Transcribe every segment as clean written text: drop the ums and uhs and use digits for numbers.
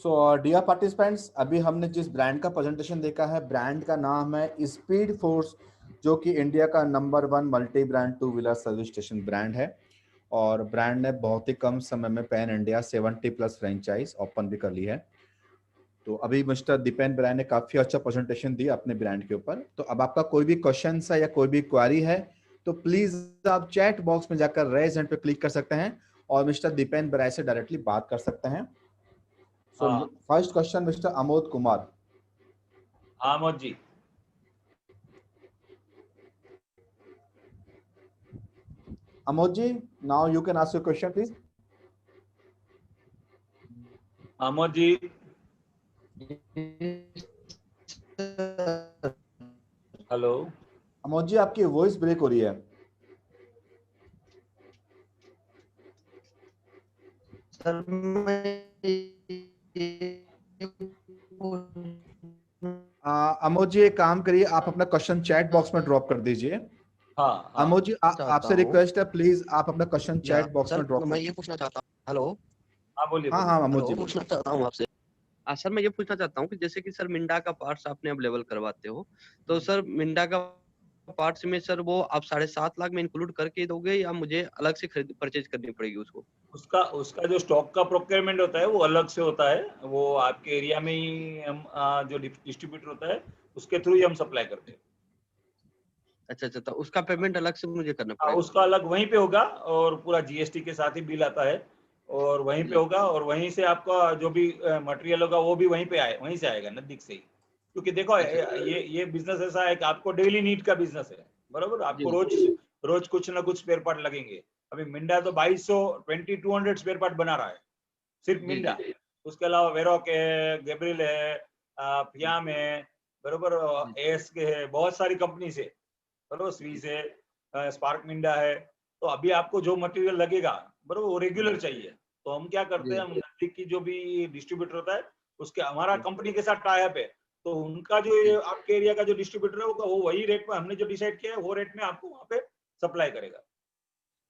So dear participants, अभी हमने जिस ब्रांड का प्रेजेंटेशन देखा है, ब्रांड का नाम है स्पीड फोर्स, जो कि इंडिया का number 1 multi brand two wheeler service station brand है। और ब्रांड ने बहुत ही कम समय में पैन इंडिया 70+ फ्रेंचाइज ओपन भी कर ली है। तो अभी मिस्टर दीपेन ब्रांड ने काफी अच्छा प्रेजेंटेशन दिया अपने ब्रांड के ऊपर। तो अब आपका कोई भी क्वेश्चन है या कोई भी क्वेरी है तो प्लीज आप चैट बॉक्स में जाकर रेज हैंड पे क्लिक कर सकते हैं और मिस्टर दीपेन ब्रांड से डायरेक्टली बात कर सकते हैं। So first question mister Amod Kumar. हाँ Amod ji. Amod ji, now you can ask your question please. Amod ji. Hello Amod ji, आपकी वॉइस ब्रेक हो रही है। सर अमोद जी, एक काम करिए, आप अपना क्वेश्चन चैट बॉक्स में ड्रॉप कर दीजिए। हाँ अमोद जी, आपसे रिक्वेस्ट है, प्लीज आप अपना क्वेश्चन चैट बॉक्स में ड्रॉप मैं ये पूछना चाहता हूँ। हेलो, हाँ बोलिए। हाँ अमोद जी, पूछना चाहता हूँ आपसे। सर मैं ये पूछना चाहता हूँ कि जैसे कि सर मिंडा का पार्ट्स आपने अवेलेबल करवाते हो, तो सर मिंडा का पार्ट्स में सर वो आप 7.5 लाख में इंक्लूड करके दोगे या मुझे अलग से खरीद परचेज करनी पड़ेगी उसको? उसका जो स्टॉक का प्रोक्योरमेंट होता है वो अलग से होता है। वो आपके एरिया में ही हम जो डिस्ट्रीब्यूटर होता है उसके थ्रू ही हम सप्लाई करते हैं। अच्छा, तो उसका पेमेंट अलग से मुझे करना पड़ेगा? उसका अलग वहीं पे होगा और पूरा जीएसटी के साथ ही बिल आता है और वहीं पे होगा और वहीं से आपका जो भी मटेरियल होगा वो भी वहीं से आएगा नजदीक से ही। क्योंकि देखो ये बिजनेस ऐसा है कि आपको डेली नीड का बिजनेस है, बराबर। आपको रोज कुछ ना कुछ स्पेयर पार्ट लगेंगे। अभी मिंडा तो 2200 स्पेयर पार्ट बना रहा है, सिर्फ मिंडा। उसके अलावा वेरोक है, गैब्रियल है, फियाम है, बराबर, एएस के है, बहुत सारी कंपनी से, बराबर, स्वीज है, स्पार्क मिंडा है। तो अभी आपको जो मटेरियल लगेगा, बराबर, वो रेगुलर चाहिए। तो हम क्या करते हैं, हम नजदीक की जो भी डिस्ट्रीब्यूटर होता है उसके, हमारा कंपनी के साथ टाई अप है, तो उनका जो ये आपके एरिया का जो डिस्ट्रीब्यूटर है वो वही रेट में, हमने जो डिसाइड किया है वो रेट में आपको वहाँ पे सप्लाई करेगा।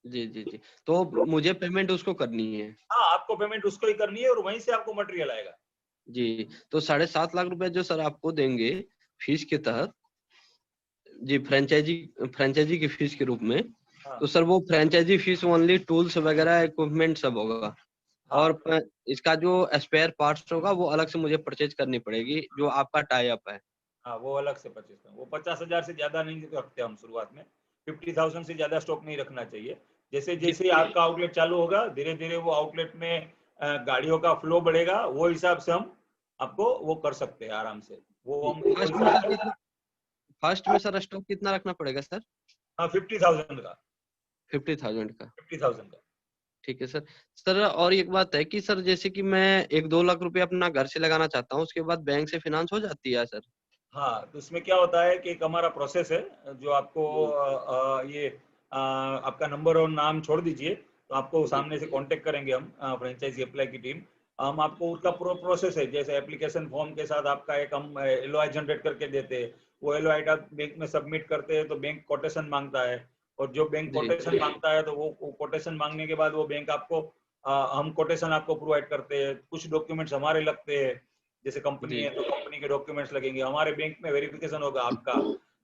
जी। तो मुझे पेमेंट उसको करनी है? हाँ, आपको पेमेंट उसको ही करनी है और वहीं से आपको मटेरियल आएगा। जी, तो 7.5 लाख रुपए जो सर आपको देंगे फीस के तहत, जी, फ्रेंचाइजी की फीस के रूप में, तो सर वो फ्रेंचाइजी फीस ओनली टूल्स वगैरह इक्विपमेंट सब होगा? और इसका जो स्पेयर पार्ट्स होगा वो अलग से मुझे परचेज करनी पड़ेगी जो आपका टाई अप है? हाँ, वो अलग से परचेज करना। वो 50,000 से ज्यादा नहीं रखते हम शुरुआत में। 50,000 से ज्यादा स्टॉक नहीं रखना चाहिए। जैसे जैसे आपका आउटलेट चालू होगा धीरे धीरे वो आउटलेट में गाड़ियों का फ्लो बढ़ेगा, वो हिसाब से हम आपको वो कर सकते हैं आराम से। वो हम फर्स्ट में सर स्टॉक कितना रखना पड़ेगा सर? 50,000 का। 50,000 का? 50,000 का। ठीक है सर और एक बात है कि सर जैसे कि मैं 1-2 लाख रुपए अपना घर से लगाना चाहता हूँ, उसके बाद बैंक से फाइनेंस हो जाती है सर? हाँ, तो इसमें क्या होता है कि एक हमारा प्रोसेस है जो आपको आपका नंबर और नाम छोड़ दीजिए तो आपको सामने से कांटेक्ट करेंगे हम, फ्रेंचाइजी अप्लाई की टीम। हम आपको उसका पूरा प्रोसेस है, जैसे एप्लीकेशन फॉर्म के साथ आपका एक हम एलओआई जनरेट करके देते हैं। वो एलओआई आप बैंक में सबमिट करते हैं तो बैंक कोटेशन मांगता है और जो बैंक कोटेशन मांगता है तो वो कोटेशन मांगने के बाद वो बैंक आपको हम कोटेशन आपको प्रोवाइड करते हैं। कुछ डॉक्यूमेंट्स हमारे लगते हैं, जैसे कंपनी है तो कंपनी के डॉक्यूमेंट्स लगेंगे, हमारे बैंक में वेरिफिकेशन होगा आपका,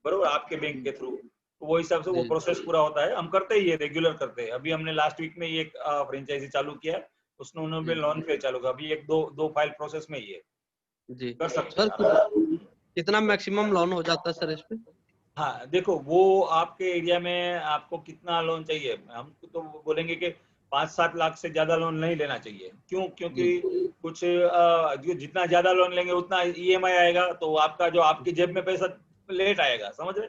बरोबर, आपके बैंक के थ्रू। तो वो हिसाब से वो प्रोसेस पूरा होता है। हम करते ही है, रेगुलर करते हैं। अभी हमने लास्ट वीक में ही एक फ्रेंचाइजी चालू किया है, उसने उन्होंने लोन पे चालू किया। अभी एक दो फाइल प्रोसेस में ही है, जी कर सकते सर। हैं। कितना मैक्सिमम लोन हो जाता है सर इस पे? हाँ देखो, वो आपके एरिया में आपको कितना लोन चाहिए, हम तो बोलेंगे कि 5-7 लाख से ज्यादा लोन नहीं लेना चाहिए। क्यों? क्योंकि कुछ जितना ज्यादा लोन लेंगे उतना ईएमआई आएगा, तो आपका जो आपकी जेब में पैसा लेट आएगा, समझ रहे?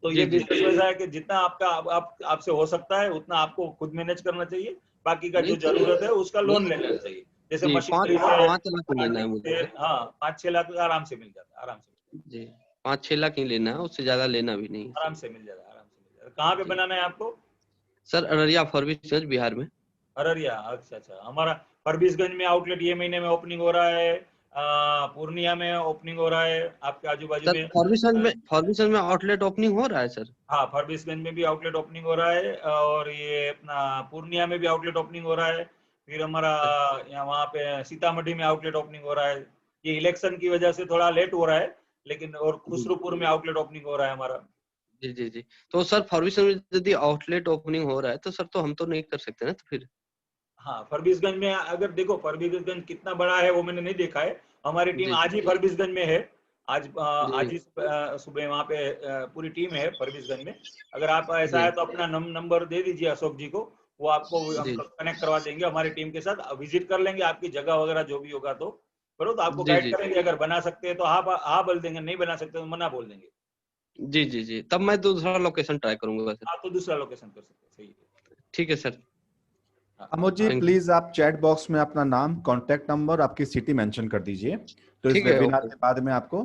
तो ये बिजनेस वैसा है कि जितना आपसे हो सकता है उतना आपको खुद मैनेज करना चाहिए। बाकी का जो जरूरत है उसका लोन लेना चाहिए। जैसे मशीनरी है, 5 लाख लेना है मुझे। हाँ 5-6 लाख आराम से मिल जाता है, आराम से जी 5-6 लाख ही लेना है, उससे ज्यादा लेना भी नहीं। आराम से मिल जाएगा, आराम से मिल जाएगा। कहाँ पे बनाना है आपको? सर अररिया फॉरबिसगंज बिहार में। अररिया, अच्छा। हमारा फरबिसगंज में आउटलेट ये महीने में ओपनिंग हो रहा है, पूर्णिया में ओपनिंग हो रहा है, आपके आजू बाजू सर में। फॉरबिसगंज में आउटलेट ओपनिंग हो रहा है सर? हाँ, फरबिसगंज में भी आउटलेट ओपनिंग हो रहा है और ये अपना पूर्णिया में भी आउटलेट ओपनिंग हो रहा है। फिर हमारा यहाँ वहाँ पे सीतामढ़ी में आउटलेट ओपनिंग हो रहा है। ये इलेक्शन की वजह से थोड़ा लेट हो रहा है, लेकिन और खुसरूपुर में आउटलेट ओपनिंग हो रहा है हमारा। जी जी जी। तो सर फॉरबिसगंज में यदि आउटलेट ओपनिंग हो रहा है तो सर तो हम तो नहीं कर सकते ना तो फिर? हाँ, फॉरबिसगंज में अगर देखो फॉरबिसगंज कितना बड़ा है वो मैंने नहीं देखा है। हमारी टीम जी आज ही फॉरबिसगंज में है। आज जी ही सुबह वहाँ पे पूरी टीम है फॉरबिसगंज में। अगर आप ऐसा जी है तो अपना नंबर दे दीजिए अशोक जी को, वो आपको जी कनेक्ट करवा देंगे हमारी टीम के साथ। विजिट कर लेंगे आपकी जगह वगैरह जो भी होगा तो करो, तो आपको जी गाइड जी करेंगे। अगर बना सकते हैं तो हाँ बोल देंगे, नहीं बना सकते तो मना बोल देंगे। जी जी जी। तब मैं दूसरा लोकेशन ट्राई करूंगा सर। आप तो दूसरा लोकेशन कर सकते हैं। सही है। ठीक है सर। हाँ, अमोद जी थैंक यू। प्लीज आप चैट बॉक्स में अपना नाम, कॉन्टैक्ट नंबर, आपकी सिटी मेंशन कर दीजिए, तो इस ठीक है वेबिनार ओके। के बाद में आपको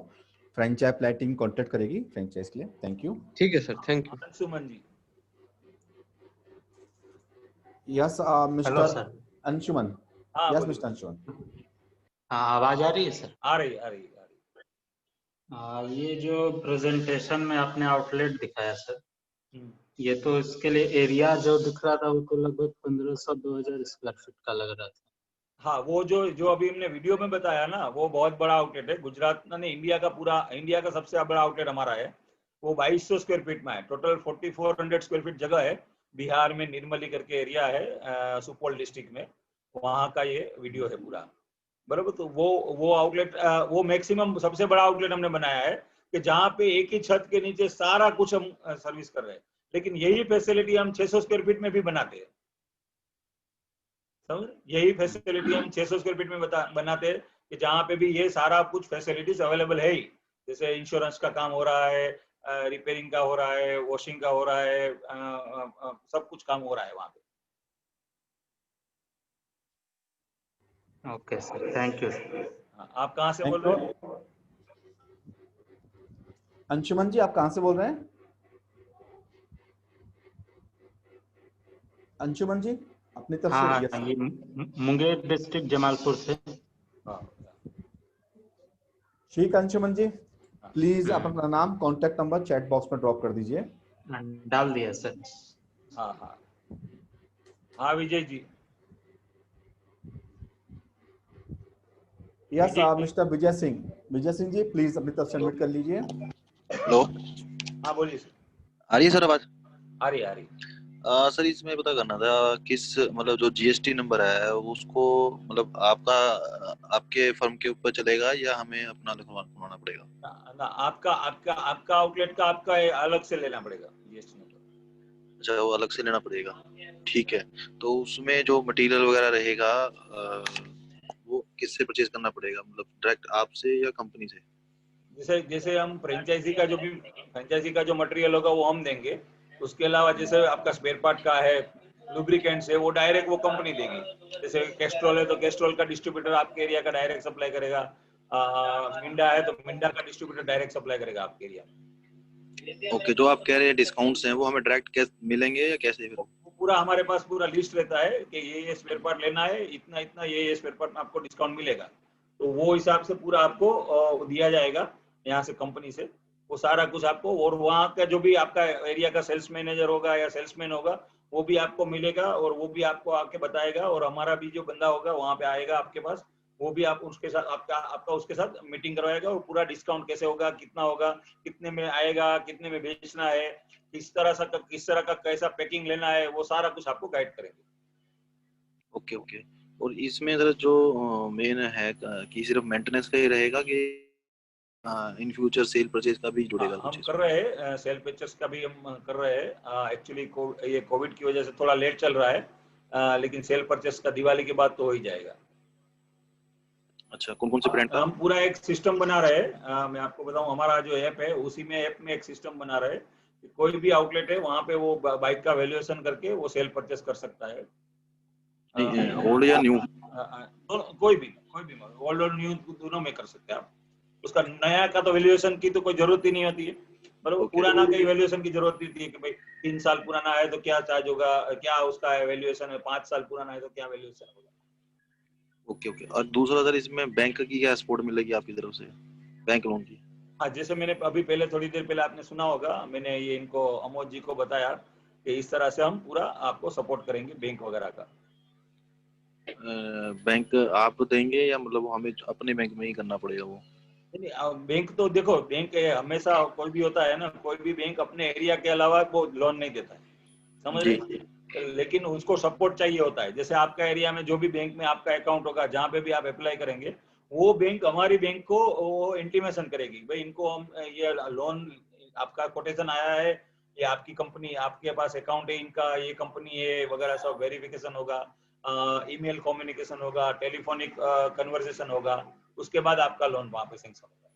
फ्रेंचाइज प्लेटिंग कॉन्टैक्ट करेगी फ्रेंचाइज के लिए। Thank you. ठीक है sir, thank you. Anshuman ji. Yes hello mister sir. Anshuman. हाँ यस बोलिए। मिस्टर अंशुमन। हाँ, आवाज आ रही है सर? आ रही आ रही आ रही। ये जो प्रेजेंटेशन में आपने आउटलेट दिखाया सर, हम्म। ये तो इसके लिए एरिया जो दिख रहा था वो तो लगभग 1500-2000 स्क्वायर फीट का लग रहा था। हाँ, वो जो अभी हमने वीडियो में बताया ना, वो बहुत बड़ा आउटलेट है। गुजरात नहीं, इंडिया का सबसे बड़ा आउटलेट हमारा है। वो 2200 स्क्वायर फीट में है। टोटल 4400 स्क्वायर फीट जगह है। बिहार में निर्मली करके एरिया है, सुपौल डिस्ट्रिक्ट में। वहाँ का ये वीडियो है पूरा। बराबर। तो वो आउटलेट, वो मैक्सिमम सबसे बड़ा आउटलेट हमने बनाया है कि जहाँ पे एक ही छत के नीचे सारा कुछ हम सर्विस कर रहे हैं। लेकिन यही फैसिलिटी हम 600 स्क्वायर फीट में भी बनाते हैं। समझ? यही फैसिलिटी हम 600 स्क्वायर फीट में बनाते हैं कि जहाँ पे भी ये सारा कुछ फैसिलिटीज अवेलेबल है ही। जैसे इंश्योरेंस का काम हो रहा है, रिपेयरिंग का हो रहा है, वॉशिंग का हो रहा है, सब कुछ काम हो रहा है वहाँ पे। Okay sir, thank you. आप कहाँ से बोल थैंक रहे यू। हैं? अंशुमन जी आप कहाँ से बोल रहे हैं? अंशुमन जी अपनी तरफ से। हाँ यस ये मुंगेर डिस्ट्रिक्ट जमालपुर से। हाँ, ठीक है अंशुमन जी, प्लीज आप अपना नाम, कॉन्टैक्ट नंबर चैट बॉक्स में ड्रॉप कर दीजिए। डाल दिया सर। हाँ, हाँ, हाँ Vijay ji. Yes Vijay ji. Mister Vijay Singh. Vijay Singh ji please अपनी तरफ से अनम्यूट कर लीजिए। हेलो, हाँ बोलिए सर। आ रही है सर आवाज? आ रही। सर इसमें पता करना था किस मतलब जो जीएसटी नंबर है उसको मतलब आपके फर्म के ऊपर चलेगा या हमें अपना लिखवाना पड़ेगा? ना, आपका आउटलेट का आपका अलग से लेना पड़ेगा जीएसटी नंबर। अच्छा, वो अलग से लेना पड़ेगा। ठीक है, तो उसमें जो मटेरियल वगैरह रहेगा वो किससे परचेज करना पड़ेगा, मतलब डायरेक्ट आपसे या कंपनी से? जैसे जैसे हम फ्रेंचाइजी का जो मटेरियल होगा वो हम देंगे। उसके अलावा जैसे आपका स्पेयर पार्ट का है, लुब्रिकेंट्स है, वो डायरेक्ट वो कंपनी देगी। जैसे कैस्ट्रॉल है तो कैस्ट्रॉल का डिस्ट्रीब्यूटर आपके एरिया का डायरेक्ट सप्लाई करेगा। मिंडा है तो मिंडा का डिस्ट्रीब्यूटर डायरेक्ट सप्लाई करेगा आपके एरिया में। ओके, जो आप कह रहे हैं डिस्काउंट्स हैं वो हमें डायरेक्ट कैश मिलेंगे या कैसे? फिर वो पूरा हमारे पास पूरा लिस्ट रहता है कि ये स्पेयर पार्ट लेना है, इतना इतना ये स्पेयर पार्ट में आपको डिस्काउंट मिलेगा। तो वो हिसाब से पूरा आपको दिया जाएगा यहाँ से, कंपनी से। वो सारा कुछ आपको, और वहाँ का जो भी आपका एरिया का सेल्स मैनेजर होगा या सेल्समैन होगा वो भी आपको मिलेगा, और वो भी आपको आके बताएगा। और हमारा भी जो बंदा होगा वहाँ पे आएगा आपके पास, वो भी आप उसके साथ आपका उसके साथ मीटिंग करवाएगा, और पूरा डिस्काउंट कैसे होगा, कितना होगा, कितने में आएगा, कितने में बेचना है, किस तरह का कैसा पैकिंग लेना है, वो सारा कुछ आपको गाइड करेंगे। Okay okay. और इसमें जरा जो मेन है कि सिर्फ मेंटेनेंस का ही रहेगा कि इन फ्यूचर सेल परचेज का भी जुड़ेगा हम कुछ कर इसमें? रहे हैं, सेल परचेस का भी हम कर रहे हैं। एक्चुअली ये कोविड की वजह से थोड़ा लेट चल रहा है, लेकिन सेल परचेस का दिवाली के बाद तो हो ही जाएगा। अच्छा, कौन कौन से ब्रांड का? हम पूरा एक सिस्टम बना रहे हैं। मैं आपको बताऊं, हमारा जो ऐप है उसी में ऐप में एक सिस्टम बना रहे हैं कि कोई भी आउटलेट है वहाँ पे वो बाइक का वैल्यूएशन करके वो सेल परचेस कर सकता है। ओल्ड या न्यू? कोई भी ओल्ड और न्यू दोनों में कर सकते हैं आप। उसका नया का तो वैल्यूएशन की तो कोई जरूरत ही नहीं होती है, मतलब Okay. पुराना का वैल्यूएशन की जरूरत नहीं होती है कि भाई 3 साल पुराना है तो क्या चार्ज होगा, क्या उसका वैल्यूएशन है, 5 साल पुराना है तो क्या वैल्यूएशन होगा। Okay okay. और दूसरा सर, इसमें बैंक की क्या सपोर्ट मिलेगी आपकी तरफ से, बैंक लोन की? हाँ, जैसे मैंने अभी पहले थोड़ी देर पहले आपने सुना होगा, मैंने ये इनको अमोद जी को बताया कि इस तरह से हम पूरा आपको सपोर्ट करेंगे बैंक वगैरह का। बैंक आप देंगे या मतलब हमें अपने बैंक में ही करना पड़ेगा वो? बैंक तो देखो, बैंक हमेशा कोई भी होता है ना, कोई भी बैंक अपने एरिया के अलावा वो लोन नहीं देता है, समझ जी रहे? लेकिन उसको सपोर्ट चाहिए होता है। जैसे आपका एरिया में जो भी बैंक में आपका अकाउंट होगा, जहाँ पे भी आप अप्लाई करेंगे, वो बैंक हमारी बैंक को वो इंटीमेशन करेगी, भाई इनको हम ये लोन, आपका कोटेशन आया है, ये आपकी कंपनी, आपके पास अकाउंट है इनका, ये कंपनी है वगैरह, सब वेरिफिकेशन होगा, ईमेल कम्युनिकेशन होगा, टेलीफोनिक कन्वर्सेशन होगा, उसके बाद आपका लोन वहाँ पे सैंक्शन होगा।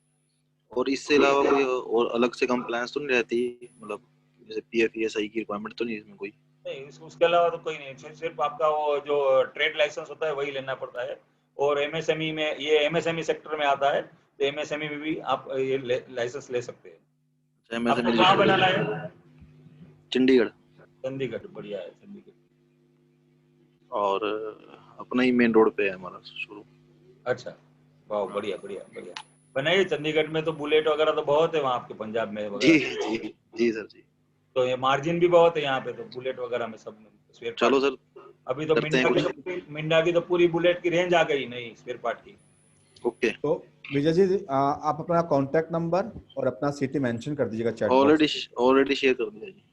और इससे अलावा कोई और अलग से कंप्लायंस तो नहीं रहती, मतलब जैसे PFESI की रिक्वायरमेंट तो नहीं इसमें कोई? नहीं, उसके अलावा तो कोई नहीं, सिर्फ आपका वो जो ट्रेड लाइसेंस होता है वही लेना पड़ता है। और एमएसएमई में, ये एमएसएमई सेक्टर में आता है, तो एमएसएमई में भी आप ये लाइसेंस ले सकते हैं। आपको कहाँ बनाना है? चंडीगढ़। चंडीगढ़, बढ़िया है चंडीगढ़। और अपना ही मेन रोड पे है हमारा शुरू। अच्छा, वाह, बढ़िया बढ़िया बढ़िया। बनाइए, चंडीगढ़ में तो बुलेट वगैरह तो बहुत है वहाँ आपके पंजाब में जी वगैरह। जी जी सर जी। तो ये मार्जिन भी बहुत है यहाँ पे, तो बुलेट वगैरह में सब में स्पेयर चलो पार्ट। सर, अभी तो करते हैं कुछ। मिंडा की तो पूरी बुलेट की रेंज आ गई नई स्पेयर पार्ट की। ओके। तो विजय जी, आप अपना कॉन्टैक्ट नंबर और अपना सिटी मेंशन कर दीजिएगा चैट बॉक्स। ऑलरेडी शेयर कर दिया जी।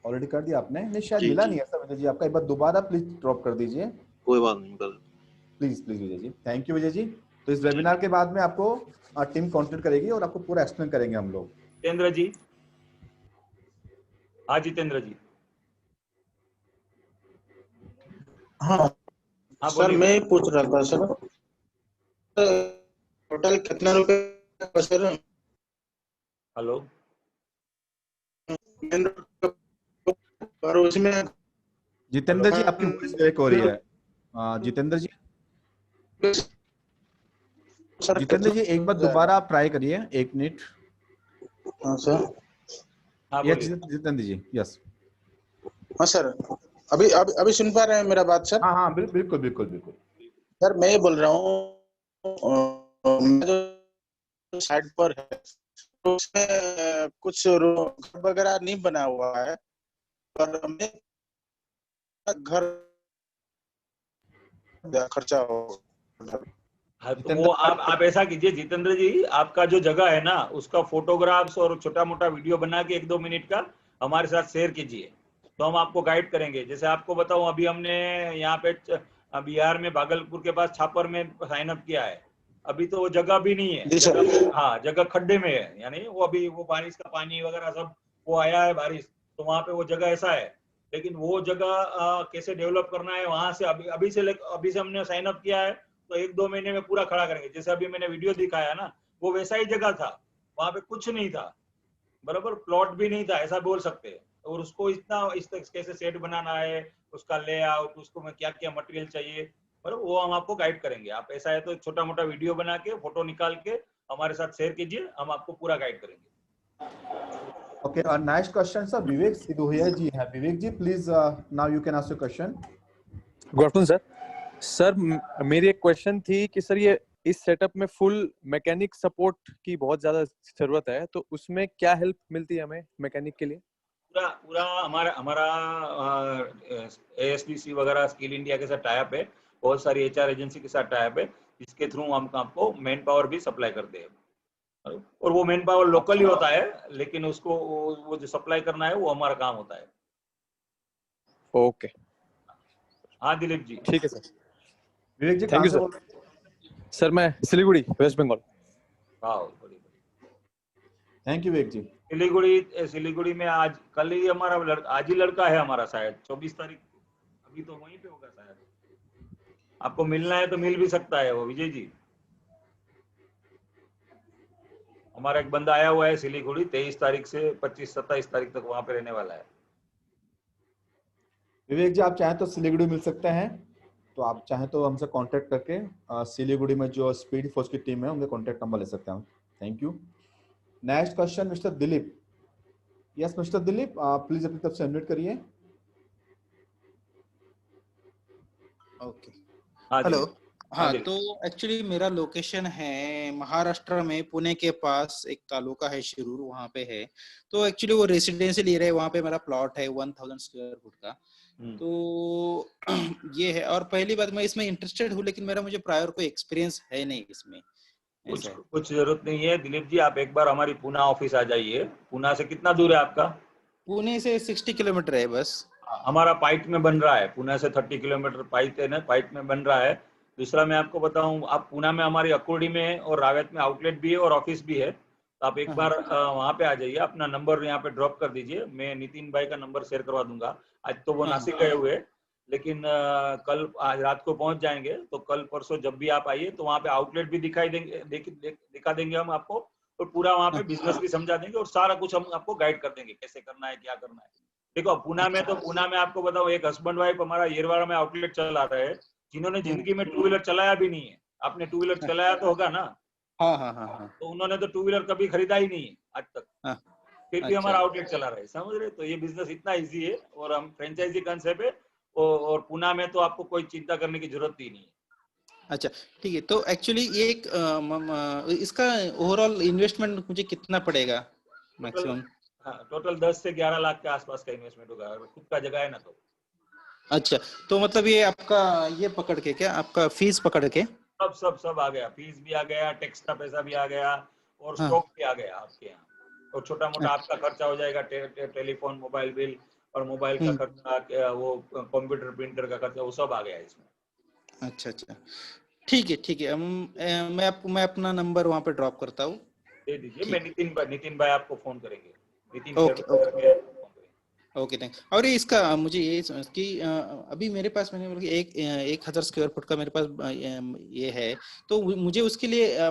ऑलरेडी कर दिया आपने? नहीं, शायद जी मिला जी, नहीं ऐसा विजय जी आपका, एक बार दोबारा प्लीज ड्रॉप कर दीजिए। कोई बात नहीं, कर। Please please Vijay ji, thank you Vijay ji. तो इस वेबिनार के बाद में आपको टीम कांटेक्ट करेगी और आपको पूरा एक्सप्लेन करेंगे हम लोग। जितेंद्र जी, हाँ जितेंद्र जी। हाँ हाँ सर, बोलिए। मैं ही पूछ रहा था सर, टोटल कितना रुपए का सर? हेलो, मेन रोड और उसमें जितेंद्र जी, आपकी वॉइस ब्रेक हो रही है। जितेंद्र जी, सर जितेंद्र जी एक बार दोबारा आप ट्राई करिए, 1 मिनट। हाँ सर। हाँ यस बोलिए। जितेंद्र जी, यस। हाँ सर, अभी अभी अभी सुन पा रहे हैं मेरा बात सर? हाँ हाँ, बिल्कुल बिल्कुल बिल्कुल। सर मैं ये बोल रहा हूँ, मैं जो साइड पर है तो उसमें कुछ घर वगैरह नहीं बना हुआ है, पर हमें घर खर्चा हो। हाँ, तो जितेंद्र वो आप ऐसा कीजिए जितेंद्र जी, आपका जो जगह है ना, उसका फोटोग्राफ्स और छोटा मोटा वीडियो बना के 1-2 मिनट का हमारे साथ शेयर कीजिए, तो हम आपको गाइड करेंगे। जैसे आपको बताऊं, अभी हमने यहाँ पे बिहार में भागलपुर के पास छापर में साइन अप किया है। अभी तो वो जगह भी नहीं है, जी सर। हाँ जगह खड्डे में है, यानी वो अभी वो बारिश का पानी वगैरह सब वो आया है बारिश, तो वहाँ पे वो जगह ऐसा है। लेकिन वो जगह कैसे डेवलप करना है वहां से, अभी से हमने साइन अप किया है, तो 1-2 महीने में पूरा खड़ा करेंगे। जैसे अभी मैंने वीडियो दिखाया ना, वो वैसा ही जगह था, वहां पे कुछ नहीं था, बराबर प्लॉट भी नहीं था, ऐसा बोल सकते हैं। और उसको इस कैसे सेट बनाना है, उसका लेआउट, उसको में क्या क्या मटेरियल चाहिए, बराबर वो हम आपको गाइड करेंगे। आप ऐसा है तो छोटा मोटा वीडियो बना के, फोटो निकाल के हमारे साथ शेयर कीजिए, हम आपको पूरा गाइड करेंगे। ओके, और next question sir Vivek Siddhohiya ji है। Vivek ji please, now you can ask your question. Good afternoon sir. Sir मेरी एक क्वेश्चन थी कि सर ये इस सेटअप में फुल मैकेनिक सपोर्ट की बहुत ज्यादा जरूरत है, तो उसमें क्या हेल्प मिलती है हमें मैकेनिक के लिए? पूरा पूरा हमारा ASDC वगैरह स्किल इंडिया के साथ टाइप है, बहुत सारी HR एजेंसी के साथ टाइप है, जिसके थ्रू हम आपको मैन पावर भी सप्लाई करते हैं। और वो मैन पावर लोकल ही होता है, लेकिन उसको वो जो सप्लाई करना है वो हमारा काम होता है। ओके, हाँ दिलीप जी। ठीक है सर। विवेक जी थैंक कहाँ यू से सर। बोल रहे हैं? सर मैं सिलीगुड़ी, वेस्ट बंगाल। हाँ बड़ी थैंक यू विवेक जी। सिलीगुड़ी में आज कल ही हमारा आज ही लड़का है हमारा, शायद 24 तारीख, अभी तो वहीं पे होगा शायद। आपको मिलना है तो मिल भी सकता है वो, विजय जी। हमारा एक बंदा आया हुआ है सिलीगुड़ी, 23 तारीख से 25-27 तारीख तक वहां पे रहने वाला है। विवेक जी आप चाहें तो सिलीगुड़ी मिल सकते हैं, तो आप चाहें तो हमसे कांटेक्ट करके सिलीगुड़ी में जो स्पीड फोर्स की टीम है उनके कांटेक्ट नंबर ले सकते हैं। Thank you. Next question mister Dilip. Yes mister Dilip, please अपनी तरफ से अनम्यूट करिए। ओके, हाँ हेलो। दिलीप, हाँ, तो एक्चुअली मेरा लोकेशन है महाराष्ट्र में, पुणे के पास एक तालुका है शिरूर, वहाँ पे है। तो एक्चुअली वो रेसिडेंशियल एरिया है, वहाँ पे मेरा प्लॉट है 1000 स्क्वायर फुट का। तो ये है। और पहली बात, मैं इसमें इंटरेस्टेड हूँ, लेकिन मुझे प्रायर कोई एक्सपीरियंस है नहीं इसमें। कुछ जरूरत नहीं है दिलीप जी, आप एक बार हमारी पुणे ऑफिस आ जाइए। पुणे से कितना दूर है आपका? पुणे से 60 किलोमीटर है बस। हमारा पाइट में बन रहा है, पुणे से 30 किलोमीटर पाइट है ना, पाइट में बन रहा है। दूसरा मैं आपको बताऊं, आप पुणे में हमारी अकुर्डी में और रावेत में आउटलेट भी है और ऑफिस भी है। तो आप एक बार वहाँ पे आ जाइए, अपना नंबर यहाँ पे ड्रॉप कर दीजिए, मैं नितिन भाई का नंबर शेयर करवा दूंगा। आज तो वो नासिक गए हुए, लेकिन कल आज रात को पहुंच जाएंगे। तो कल परसों जब भी आप आइए तो वहाँ पे आउटलेट भी दिखाई देंगे, दिखा देंगे हम आपको, और पूरा वहाँ पे बिजनेस भी समझा देंगे और सारा कुछ हम आपको गाइड कर देंगे कैसे करना है, क्या करना है। देखो पुणे में, तो पुणे में आपको बताओ, एक हस्बैंड वाइफ हमारा येरवाड़ा में आउटलेट चला रहे हैं, जिन्होंने जिंदगी में 2 व्हीलर चलाया भी नहीं है। आपने 2 व्हीलर चलाया तो होगा ना? हाँ। तो उन्होंने तो 2 व्हीलर कभी खरीदा ही नहीं है आज तक, फिर भी हमारा आउटलेट चला रहे, समझ रहे? तो ये बिजनेस इतना इजी है, और हम फ्रेंचाइजी कंसेप्ट है, और पुणे में तो आपको कोई चिंता करने की जरूरत ही नहीं है। अच्छा, ठीक है। तो एक्चुअली ये एक इसका ओवरऑल इन्वेस्टमेंट मुझे कितना पड़ेगा मैक्सिमम? टोटल 10 से 11 लाख के आसपास का इन्वेस्टमेंट होगा, खुद का जगह है ना तो। अच्छा, तो मतलब ये आपका ये पकड़ के, क्या आपका फीस पकड़ के सब आ गया, फीस भी आ गया, टैक्स का पैसा भी आ गया, और स्टॉक भी आ गया आपके यहाँ, और छोटा मोटा आपका खर्चा हो जाएगा, टेलीफोन, मोबाइल बिल, और मोबाइल का खर्चा, वो कंप्यूटर प्रिंटर का खर्चा, वो सब आ गया इसमें। अच्छा, ठीक है। मैं अपना नंबर वहाँ पे ड्रॉप करता हूँ, दे दीजिए। मैं नितिन भाई आपको फोन करेंगे, नितिन ओके थैंक। और ये इसका मुझे ये कि अभी मेरे पास, मैंने 1000 स्क्वायर फुट का मेरे पास ये है, तो मुझे उसके लिए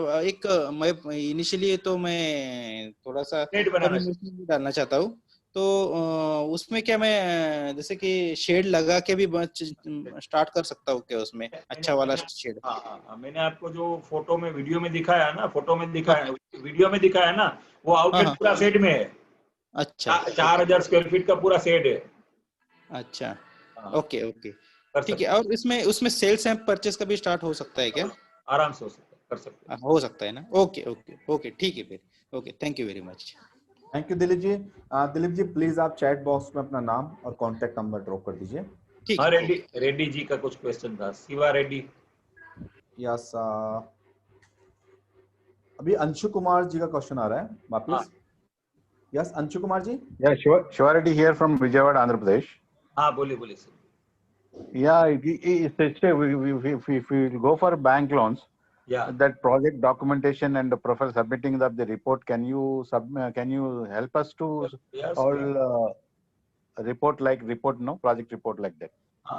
मैं इनिशियली तो मैं थोड़ा सा डालना चाहता हूँ। तो उसमें क्या मैं जैसे कि शेड लगा के भी स्टार्ट कर सकता हूँ क्या उसमें, अच्छा वाला शेड? हाँ, मैंने आपको जो फोटो में, वीडियो में दिखाया ना, वीडियो में दिखाया ना, वो आउटलेट पूरा सेट में है। अच्छा, 4000 स्क्वायर फीट का पूरा सेट है। अच्छा, ओके, ठीक है। और उसमें सेल्स एंड परचेस का भी स्टार्ट हो सकता है क्या? आराम से हो सकता है, कर सकते हैं। हो सकता है ना? ओके, ठीक है फिर। Okay, thank you very much. Thank you Dilip ji. Dilip ji please आप चैट बॉक्स में अपना नाम और कॉन्टेक्ट नंबर ड्रॉप कर दीजिए। ठीक है। रेड्डी जी का कुछ क्वेश्चन था, शिवा रेड्डी। यस, अभी अंशु कुमार जी का क्वेश्चन आ रहा है वापस। यस अंशु कुमार जी। या शिवा रेड्डी हियर फ्रॉम विजयवाड़ा, आंध्र प्रदेश। हाँ, बोलिए sir. Yeah, if we go for bank loans, that project documentation and the profile submitting of the report, can you help us to all project report like that?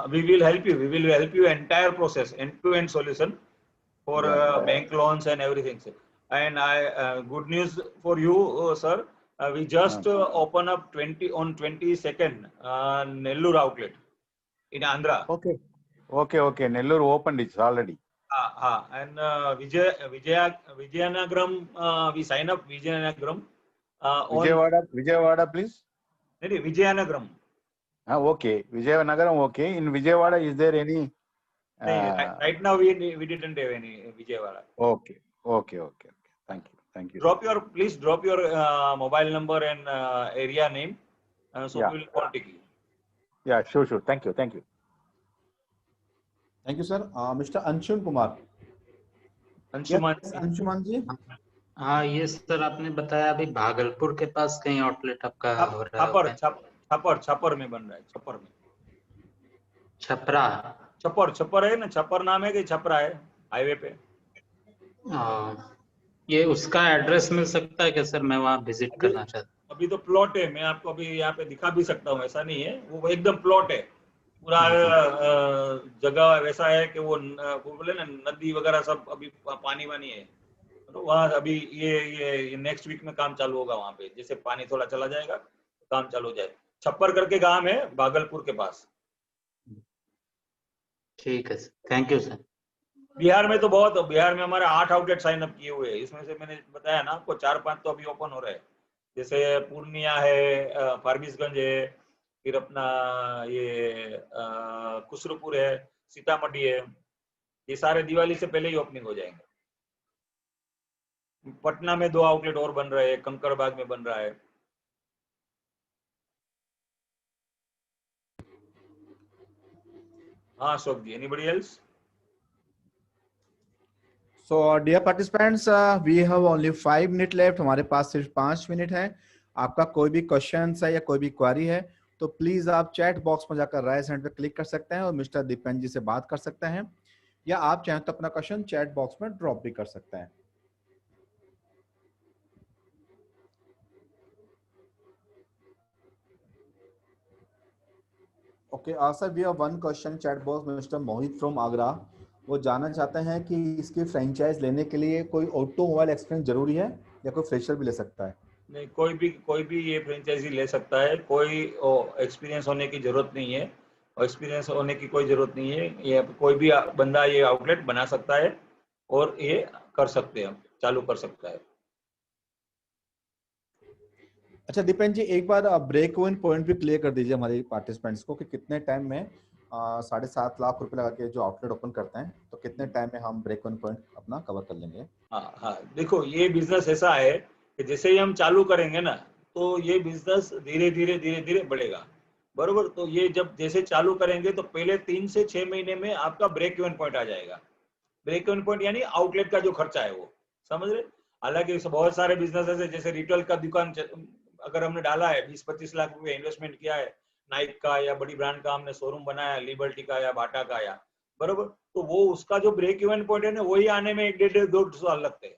We will help you. We will help you entire process, end-to-end solution for bank loans and everything, sir. And good news for you, sir. We just open up on 22nd Nellore outlet in Andhra. Okay. Nellore opened it already. And Vijayanagaram, we sign up Vijayanagaram. Vijayawada, please. Vijayanagaram. Okay, Vijayanagaram. Okay. In Vijayawada, is there any? Right now, we didn't have any Vijayawada. Okay. Thank you. Please drop your mobile number and area name, so we will contact you. Yeah, sure. Thank you. Thank you sir. Mister Anshun Kumar. Anshuman ji. हाँ, ये sir आपने बताया अभी भागलपुर के पास कहीं outlet आपका हो रहा है? छपर में बन रहा है, छपर में। छपरा है ना, छपर नाम है कि छपरा है हाईवे पे? ये उसका एड्रेस मिल सकता है क्या सर? मैं वहाँ विजिट करना चाहता हूँ। अभी तो प्लॉट है, मैं आपको अभी यहाँ पे दिखा भी सकता हूँ, ऐसा नहीं है, वो एकदम प्लॉट है, पूरा जगह वैसा है कि वो बोले ना, नदी वगैरह सब अभी पानी है, तो वहाँ अभी ये नेक्स्ट वीक में काम चालू होगा वहाँ पे, जैसे पानी थोड़ा चला जाएगा काम चालू हो जाए। छप्पर करके गांव है भागलपुर के पास। ठीक है sir, thank you sir. Bihar में हमारे 8 आउटलेट साइन अप किए हुए हैं, इसमें से मैंने बताया ना आपको 4-5 तो अभी ओपन हो रहे हैं, जैसे पूर्णिया है, फारबिसगंज है, फिर अपना ये खुसरूपुर है, सीतामढ़ी है, ये सारे दिवाली से पहले ही ओपनिंग हो जाएंगे। पटना में 2 आउटलेट और बन रहे हैं, कंकड़बाग में बन रहा है। हाँ Ashok ji, anybody else? So dear participants, we have only 5 minutes left. हमारे पास सिर्फ 5 मिनट है। आपका कोई भी क्वेश्चन है या कोई भी क्वारी है तो प्लीज आप चैट बॉक्स में जाकर राइट हैंड पे क्लिक कर सकते हैं और मिस्टर दीपेन जी से बात कर सकते हैं, या आप चाहें तो अपना क्वेश्चन चैट बॉक्स में ड्रॉप भी कर सकते हैं। Okay sir, we have one question chat box में, मिस्टर मोहित फ्रॉम आगरा। वो जानना चाहते हैं कि इसकी फ्रेंचाइज लेने के लिए कोई ऑटोमोबाइल एक्सपीरियंस जरूरी है या कोई फ्रेशर भी ले सकता है? नहीं, कोई भी ये फ्रेंचाइजी ले सकता है, कोई एक्सपीरियंस होने की जरूरत नहीं है, और एक्सपीरियंस होने की कोई जरूरत नहीं है। ये कोई भी बंदा ये आउटलेट बना सकता है और ये कर सकते हैं, चालू कर सकता है। अच्छा दीपेन जी, एक बार ब्रेक इवन पॉइंट भी क्लियर कर दीजिए हमारे पार्टिसिपेंट्स को कि कितने टाइम में 7.5 लाख रुपए लगा के जो आउटलेट ओपन करते हैं तो कितने टाइम में हम ब्रेक इवन पॉइंट अपना कवर कर लेंगे? हाँ, देखो ये बिजनेस ऐसा है कि जैसे ही हम चालू करेंगे ना तो ये बिजनेस धीरे धीरे बढ़ेगा, बरोबर। तो ये जब जैसे चालू करेंगे तो पहले 3 से 6 महीने में आपका ब्रेक इवन पॉइंट आ जाएगा। ब्रेक इवन पॉइंट यानी आउटलेट का जो खर्चा है वो, समझ रहे। हालांकि बहुत सारे बिजनेस है, जैसे रिटेल का दुकान अगर हमने डाला है 20-25 लाख रुपए इन्वेस्टमेंट किया है, नाइक का या बड़ी ब्रांड का हमने शोरूम बनाया, लिबर्टी का या बाटा का या, बरोबर, तो वो उसका जो ब्रेक इवन पॉइंट है ना वही आने में 1-1.5-2 साल लगते हैं।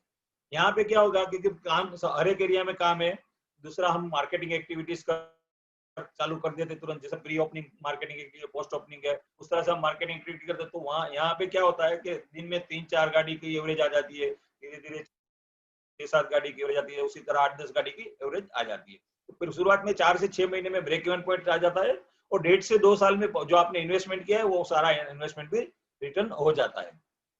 यहाँ पे क्या होगा कि काम हर एक एरिया में काम है। दूसरा, हम मार्केटिंग एक्टिविटीज चालू कर देते तुरंत, जैसे pre opening marketing activity, post opening है, उस तरह से हम मार्केटिंग एक्टिविटी करते। तो वहाँ यहाँ पे क्या होता है कि दिन में 3-4 गाड़ी की एवरेज आ जाती है, धीरे धीरे 6-7 गाड़ी की एवरेज आती है, उसी तरह 8-10 गाड़ी की एवरेज आ जाती है। तो फिर शुरुआत में 4 से 6 महीने में ब्रेक इवन पॉइंट आ जाता है, और 1.5 से 2 साल में जो आपने इन्वेस्टमेंट किया है वो सारा इन्वेस्टमेंट भी रिटर्न हो जाता है।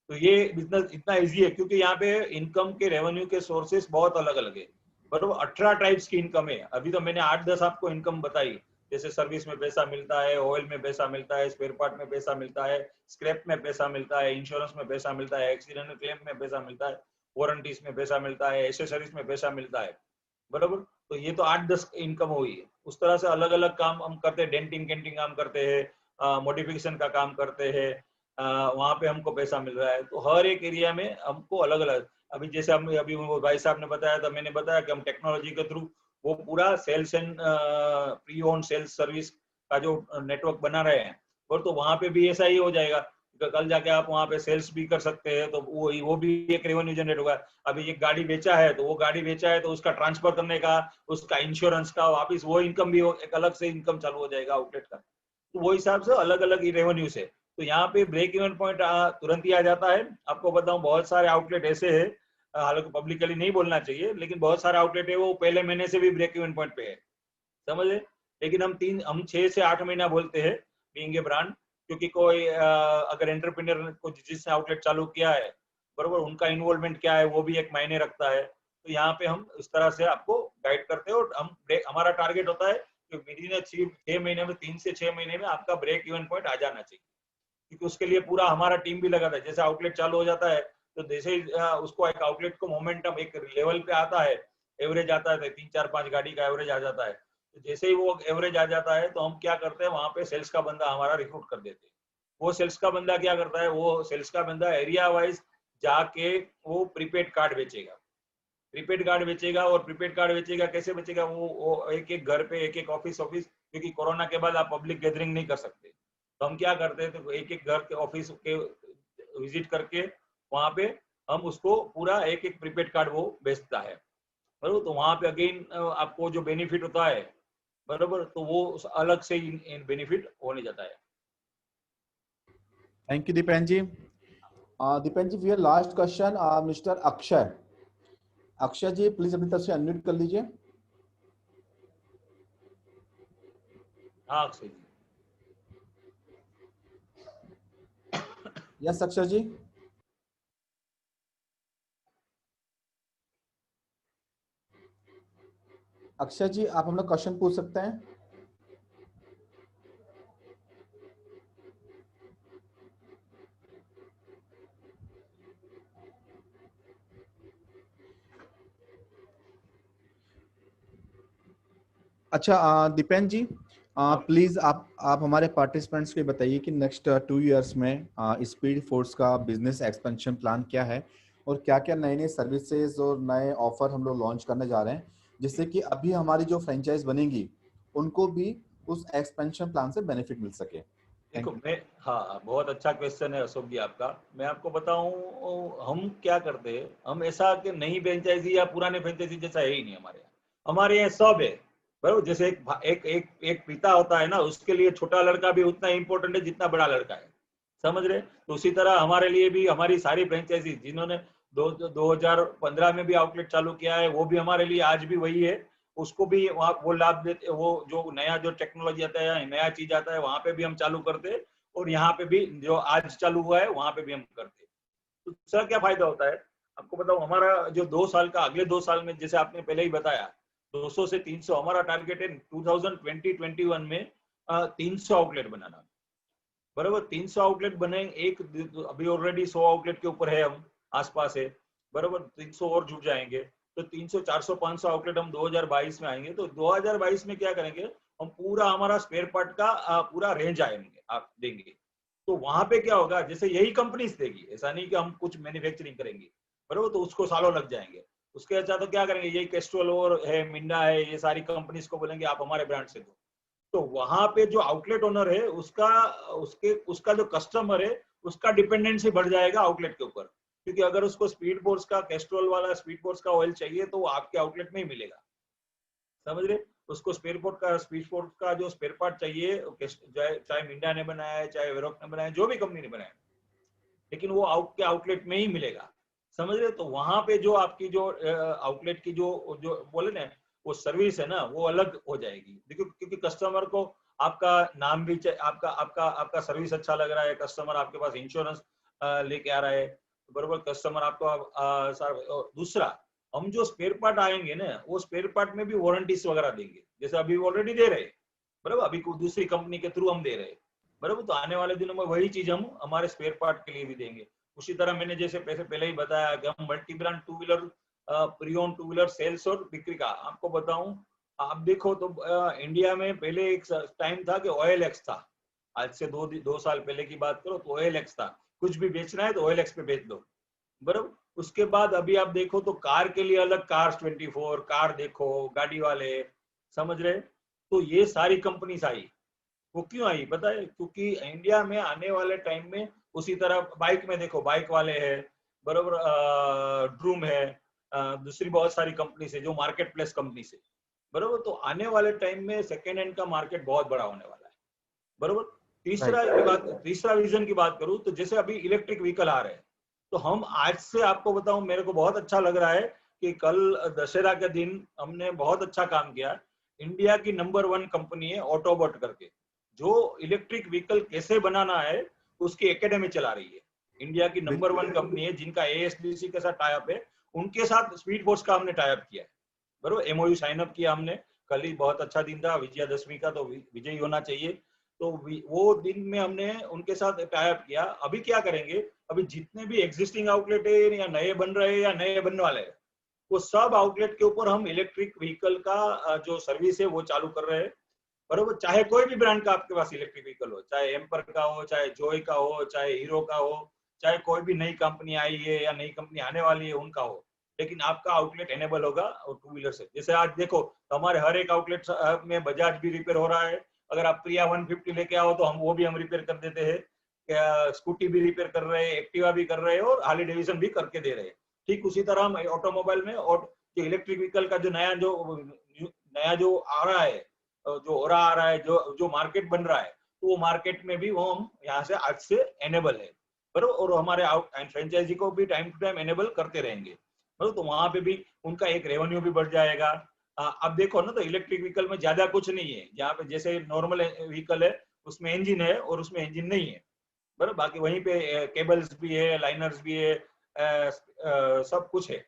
तो ये बिजनेस इतना इजी है क्योंकि यहाँ पे इनकम के रेवेन्यू के सोर्सेस बहुत अलग अलग है, बराबर। 18 टाइप्स की इनकम है। अभी तो मैंने 8-10 आपको इनकम बताई, जैसे सर्विस में पैसा मिलता है, ऑयल में पैसा मिलता है, स्पेयर पार्ट में पैसा मिलता है, स्क्रैप में पैसा मिलता है, इंश्योरेंस में पैसा मिलता है, एक्सीडेंटल क्लेम में पैसा मिलता है, वारंटीज में पैसा मिलता है, एसेसरीज में पैसा मिलता है, बराबर। तो ये तो 8-10 इनकम हुई है। उस तरह से अलग अलग काम हम करते हैं, डेंटिंग कैंटिंग काम करते हैं, मॉडिफिकेशन का काम करते हैं, वहां पे हमको पैसा मिल रहा है। तो हर एक एरिया में हमको अलग अलग, अभी जैसे हम अभी वो भाई साहब ने बताया था, मैंने बताया कि हम टेक्नोलॉजी के थ्रू वो पूरा sales and pre own sales service का जो नेटवर्क बना रहे हैं, और तो वहां पे भी ऐसा ही हो जाएगा। कल जाके आप वहां पे सेल्स भी कर सकते हैं, तो वो भी एक रेवेन्यू जनरेट होगा। अभी एक गाड़ी बेचा है तो वो गाड़ी बेचा है तो उसका ट्रांसफर करने का, उसका इंश्योरेंस का वापिस वो इनकम भी एक अलग से इनकम चालू हो जाएगा आउटलेट का। तो वो हिसाब से अलग अलग रेवेन्यू से, तो यहाँ पे ब्रेक इवन पॉइंट तुरंत ही आ जाता है। आपको बताऊं बहुत सारे आउटलेट ऐसे है, हालांकि पब्लिकली नहीं बोलना चाहिए, लेकिन बहुत सारे आउटलेट है वो पहले महीने से भी ब्रेक इवन पॉइंट पे है, समझे। लेकिन हम 6 से 8 महीना बोलते हैं बीइंग ए ब्रांड, क्योंकि कोई अगर एंटरप्रेन्योर को जिसने आउटलेट चालू किया है, बरोबर, उनका इन्वॉल्वमेंट क्या है वो भी एक मायने रखता है। तो यहाँ पे हम इस तरह से आपको गाइड करते हैं, और हमारा टारगेट होता है कि विदिन 6 महीने में, 3 से 6 महीने में आपका ब्रेक इवन पॉइंट आ जाना चाहिए, क्योंकि उसके लिए पूरा हमारा टीम भी लगा था। जैसे आउटलेट चालू हो जाता है तो जैसे ही उसको एक आउटलेट को मोमेंटम एक लेवल पे आता है, एवरेज आता है, 3-4-5 गाड़ी का एवरेज आ जाता है, तो जैसे ही वो एवरेज आ जाता है तो हम क्या करते हैं, वहां पे सेल्स का बंदा हमारा रिक्रूट कर देते हैं। वो सेल्स का बंदा क्या करता है, वो सेल्स का बंदा एरिया वाइज जाके वो प्रीपेड कार्ड बेचेगा, और प्रीपेड कार्ड बेचेगा। कैसे बेचेगा, वो एक एक घर पे, एक एक ऑफिस, क्योंकि कोरोना के बाद आप पब्लिक गैदरिंग नहीं कर सकते, तो हम क्या करते हैं, तो एक एक घर के ऑफिस के विजिट करके वहां पे हम उसको पूरा एक एक प्रीपेड कार्ड वो बेचता है, बराबर। तो वहां पे अगेन आपको जो बेनिफिट होता है, बराबर, तो वो अलग से बेनिफिट होने जाता है। Thank you Dipen ji. Dipen ji, we last question mister Akshay. Akshay ji please अपनी तरफ से अनम्यूट कर लीजिए। हाँ अक्षय जी। यस अक्षय जी। अक्षय जी आप हम लोग क्वेश्चन पूछ सकते हैं। अच्छा दीपेन जी, प्लीज आप हमारे पार्टिसिपेंट्स को बताइए कि नेक्स्ट 2 इयर्स में स्पीड फोर्स का बिजनेस एक्सपेंशन प्लान क्या है और क्या क्या नए नए सर्विसेज और नए ऑफर हम लोग लॉन्च करने जा रहे हैं, जिससे कि अभी हमारी जो फ्रेंचाइज बनेगी उनको भी उस एक्सपेंशन प्लान से बेनिफिट मिल सके। देखो मैं, हाँ बहुत अच्छा क्वेश्चन है अशोक जी आपका। मैं आपको बताऊं हम क्या करते हैं, हम ऐसा कि नई फ्रेंचाइजी या पुराने फ्रेंचाइजी जैसा है ही नहीं हमारे यहाँ। हमारे यहाँ सब है बराबर। जैसे एक पिता होता है ना, उसके लिए छोटा लड़का भी उतना इम्पोर्टेंट है जितना बड़ा लड़का है, समझ रहे। तो उसी तरह हमारे लिए भी हमारी सारी फ्रेंचाइजी जिन्होंने 2015 में भी आउटलेट चालू किया है, वो भी हमारे लिए आज भी वही है। उसको भी वहाँ वो लाभ देते, वो जो नया जो टेक्नोलॉजी आता है, नया चीज आता है, वहां पे भी हम चालू करते हैं और यहाँ पे भी जो आज चालू हुआ है वहां पे भी हम करते हैं। तो उसका क्या फायदा होता है आपको बताऊं। हमारा जो 2 साल का, अगले 2 साल में जैसे आपने पहले ही बताया 200 से 300 हमारा टारगेट है 2020-21 में 300 आउटलेट बनाना बराबर। 300 आउटलेट बने, एक अभी ऑलरेडी 100 आउटलेट के ऊपर है, हम आसपास है बराबर। 300 और जुड़ जाएंगे तो 300, 400, 500 आउटलेट हम 2022 में आएंगे। तो 2022 में क्या करेंगे, हम पूरा हमारा स्पेयर पार्ट का पूरा रेंज आएंगे आप देंगे। तो वहां पे क्या होगा, जैसे यही कंपनीज देगी, ऐसा नहीं कि हम कुछ मैन्युफैक्चरिंग करेंगे बराबर, तो उसको सालों लग जाएंगे। उसके अच्छा तो क्या करेंगे, यही कैस्ट्रोल और है, मिंडा है, ये सारी कंपनीज को बोलेंगे आप हमारे ब्रांड से दो। तो वहां पे जो आउटलेट ओनर है उसका जो कस्टमर है उसका डिपेंडेंसी बढ़ जाएगा आउटलेट के ऊपर। क्योंकि अगर उसको स्पीड फोर्स का, कैस्ट्रोल वाला स्पीड फोर्स का ऑयल चाहिए तो वो आपके आउटलेट में ही मिलेगा, समझ रहे। उसको स्पेयर फोर्स का जो स्पेयर पार्ट चाहिए, चाहे मिंडा ने बनाया है, चाहे वेरोक ने बनाया है, जो भी कंपनी ने बनाया, लेकिन वो के आउटलेट में ही मिलेगा, समझ रहे। तो वहां पे जो आपकी जो आउटलेट की जो जो बोले ना वो सर्विस है ना, वो अलग हो जाएगी। देखो क्योंकि कस्टमर को आपका नाम भी आपका आपका आपका सर्विस अच्छा लग रहा है, कस्टमर आपके पास इंश्योरेंस लेके आ रहा है बरोबर, कस्टमर आपको दूसरा हम जो स्पेयर पार्ट आएंगे ना, वो स्पेयर पार्ट में भी वारंटीज वगैरह देंगे, जैसे अभी ऑलरेडी दे रहे हैं बराबर, अभी दूसरी कंपनी के थ्रू हम दे रहे हैं बराबर। तो आने वाले दिनों में वही चीज हम हमारे स्पेयर पार्ट के लिए भी देंगे। उसी तरह मैंने जैसे पहले ही बताया कि हम multi brand two wheeler, pre-owned two wheeler sales और बिक्री का आपको बताऊं। आप देखो तो इंडिया में पहले एक टाइम था कि OLX था, आज से 2 साल पहले की बात करो तो OLX था, कुछ भी बेचना है तो OLX पे बेच दो बराबर। उसके बाद अभी आप देखो तो कार के लिए अलग Cars24, कार देखो, गाड़ी वाले, समझ रहे। तो ये सारी कंपनीज आई। वो क्यों आई पता है, क्योंकि इंडिया में आने वाले टाइम में उसी तरह बाइक में देखो, बाइक वाले है बराबर, ड्रूम है, दूसरी बहुत सारी कंपनी से जो मार्केट प्लेस कंपनी से बराबर। तो आने वाले टाइम में सेकेंड हैंड का मार्केट बहुत बड़ा होने वाला है बराबर। तीसरा रीजन की बात करूं तो जैसे अभी इलेक्ट्रिक व्हीकल आ रहे हैं, तो हम आज से आपको बताऊं, मेरे को बहुत अच्छा लग रहा है कि कल दशहरा के दिन हमने बहुत अच्छा काम किया। इंडिया की नंबर 1 कंपनी है ऑटोबॉट करके, जो इलेक्ट्रिक व्हीकल कैसे बनाना है उसकी एकेडमी चला रही है। इंडिया की नंबर 1 कंपनी है जिनका ASDC के साथ टाई अप है, उनके साथ स्पीड फोर्स का हमने टाई अप किया है बरोबर। MOU साइन अप किया हमने, कल ही बहुत अच्छा दिन था विजयादशमी का, तो विजयी होना चाहिए। तो वो दिन में हमने उनके साथ टाई अप किया। अभी क्या करेंगे, अभी जितने भी एग्जिस्टिंग आउटलेट है या नए बन रहे हैं या नए बनने वाले हैं, वो सब आउटलेट के ऊपर हम इलेक्ट्रिक व्हीकल का जो सर्विस है वो चालू कर रहे हैं बरोबर। चाहे कोई भी ब्रांड का आपके पास इलेक्ट्रिक व्हीकल हो, चाहे एम्पर का हो, चाहे जॉय का हो, चाहे हीरो का हो, चाहे कोई भी नई कंपनी आई है या नई कंपनी आने वाली है उनका हो, लेकिन आपका आउटलेट एनेबल होगा और टू व्हीलर से। जैसे आज देखो हमारे हर एक आउटलेट में बजाज भी रिपेयर हो रहा है। अगर आप प्रिया 150 लेके आओ तो हम रिपेयर कर देते हैं। स्कूटी भी रिपेयर कर रहे हैं, एक्टिवा भी कर रहे हैं और हार्ली डेविडसन भी करके दे रहे हैं। ठीक उसी तरह हम ऑटोमोबाइल में और इलेक्ट्रिक व्हीकल का जो नया जो आ रहा है, जो हो रहा है, जो मार्केट बन रहा है, तो वो मार्केट में भी वो हम यहाँ से आज से एनेबल है बरोबर। और हमारे फ्रेंचाइजी को भी टाइम टू टाइम एनेबल करते रहेंगे बरोबर। तो वहां पे भी उनका एक रेवेन्यू भी बढ़ जाएगा। अब देखो ना, तो इलेक्ट्रिक व्हीकल में ज्यादा कुछ नहीं है, जहाँ पे जैसे नॉर्मल व्हीकल है उसमें इंजन है और उसमें इंजन नहीं है बराबर। बाकी वहीं पे केबल्स भी है, लाइनर्स भी है, सब कुछ है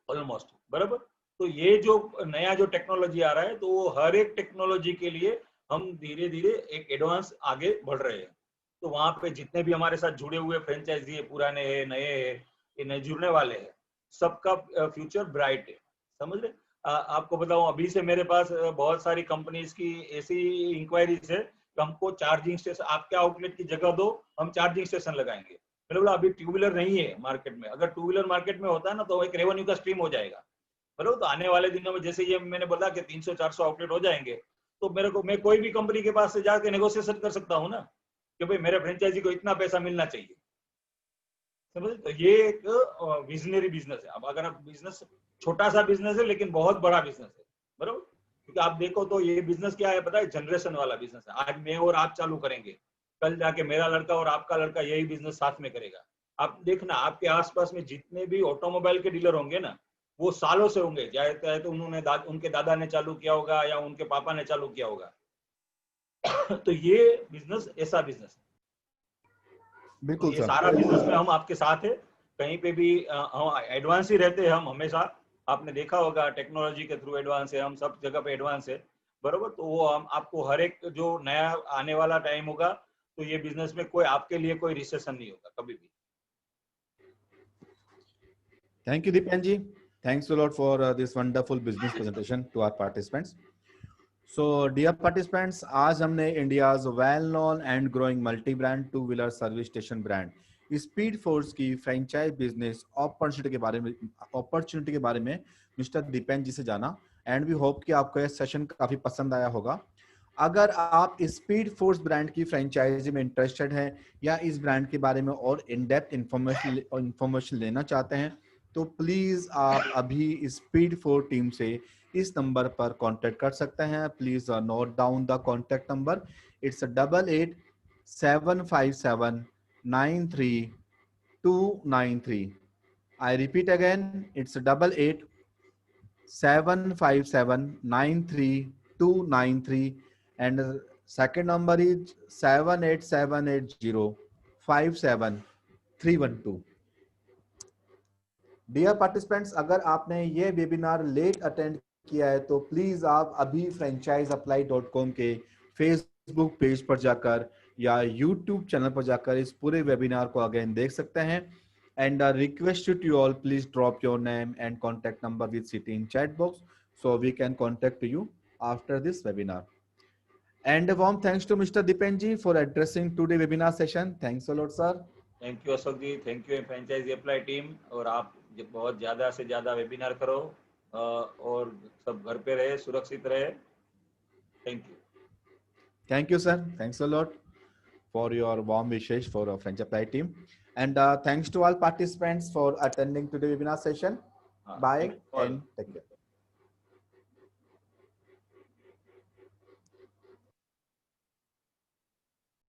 ऑलमोस्ट बराबर। तो ये जो नया जो टेक्नोलॉजी आ रहा है, तो वो हर एक टेक्नोलॉजी के लिए हम धीरे धीरे एक एडवांस आगे बढ़ रहे हैं। तो वहां पे जितने भी हमारे साथ जुड़े हुए फ्रेंचाइजी है, पुराने हैं, नए हैं, ये नए जुड़ने वाले हैं, सबका फ्यूचर ब्राइट है, समझ रहे। आपको बताऊं, अभी से मेरे पास बहुत सारी कंपनीज की ऐसी इंक्वायरीज है कि हमको चार्जिंग स्टेशन, आपके आउटलेट की जगह दो, हम चार्जिंग स्टेशन लगाएंगे। मैंने बोला अभी टू व्हीलर नहीं है मार्केट में, अगर टू व्हीलर मार्केट में होता है ना तो एक रेवेन्यू का स्ट्रीम हो जाएगा। बराबर, तो आने वाले दिनों में जैसे ये मैंने बोला कि 300-400 आउटलेट हो जाएंगे, तो मेरे को, मैं कोई भी कंपनी के पास से जाके नेगोशिएशन कर सकता हूँ ना कि भाई मेरे फ्रेंचाइजी को इतना पैसा मिलना चाहिए। समझे? तो ये एक विजनरी बिजनेस है। अब अगर आप बिजनेस, छोटा सा बिजनेस है लेकिन बहुत बड़ा बिजनेस है, बराबर, क्योंकि आप देखो तो ये बिजनेस क्या है पता है, जनरेशन वाला बिजनेस है। आज मैं और आप चालू करेंगे, कल जाके मेरा लड़का और आपका लड़का यही बिजनेस साथ में करेगा। आप देखना आपके आसपास में जितने भी ऑटोमोबाइल के डीलर होंगे ना, वो सालों से होंगे, चाहे तो उन्होंने उनके दादा ने चालू किया होगा या उनके पापा ने चालू किया होगा। तो ये बिजनेस ऐसा बिजनेस है। बिल्कुल ये सर। सारा बिजनेस में हम आपके साथ है, कहीं पे भी हम एडवांस ही रहते हैं। हम हमेशा, आपने देखा होगा टेक्नोलॉजी के थ्रू एडवांस है, हम सब जगह पे एडवांस है, बरोबर। तो वो हम आपको हर एक जो नया आने वाला टाइम होगा, तो ये बिजनेस में कोई आपके लिए कोई रिसेशन नहीं होगा कभी भी। Thank you, Dipen ji. Thanks a lot for this wonderful business presentation to our participants. So, dear participants, आज हमने India's well-known and growing multi-brand two-wheeler service station brand speed force की फ्रेंचाइज बिजनेस अपॉर्चुनिटी के बारे में mister Dipen जी से जाना। And we hope कि आपको यह सेशन काफी पसंद आया होगा। अगर आप स्पीड फोर्स ब्रांड की फ्रेंचाइजी में इंटरेस्टेड हैं या इस ब्रांड के बारे में और इन डेप्थ इंफॉर्मेशन लेना चाहते हैं, तो प्लीज आप अभी स्पीड फोर टीम से इस नंबर पर कांटेक्ट कर सकते हैं। Please note down the contact number, it's 8875793293। I repeat again, it's 8875793293, and second number is 7878057312। Dear participants, अगर आपने ये वेबिनार लेट अटेंड किया है तो प्लीज आप अभी franchiseapply.com के फेसबुक पेज पर जाकर या यूट्यूब चैनल पर जाकर इस पूरे वेबिनार को अगेन देख सकते हैं। And request to all, please drop your name and contact number with city in chat box so we can contact you after this webinar. And a warm thanks to Mr. Dipen ji for addressing today webinar session. Thanks a lot, sir. Thank you Ashok ji, thank you franchisee apply team. और आप बहुत ज्यादा से ज्यादा webinar करो और सब घर पे रहे, सुरक्षित रहे। Thank you. Thank you, sir. Thanks a lot for your warm wishes for our French Apply team. And thanks to all participants for attending today's webinar session. Bye and take care.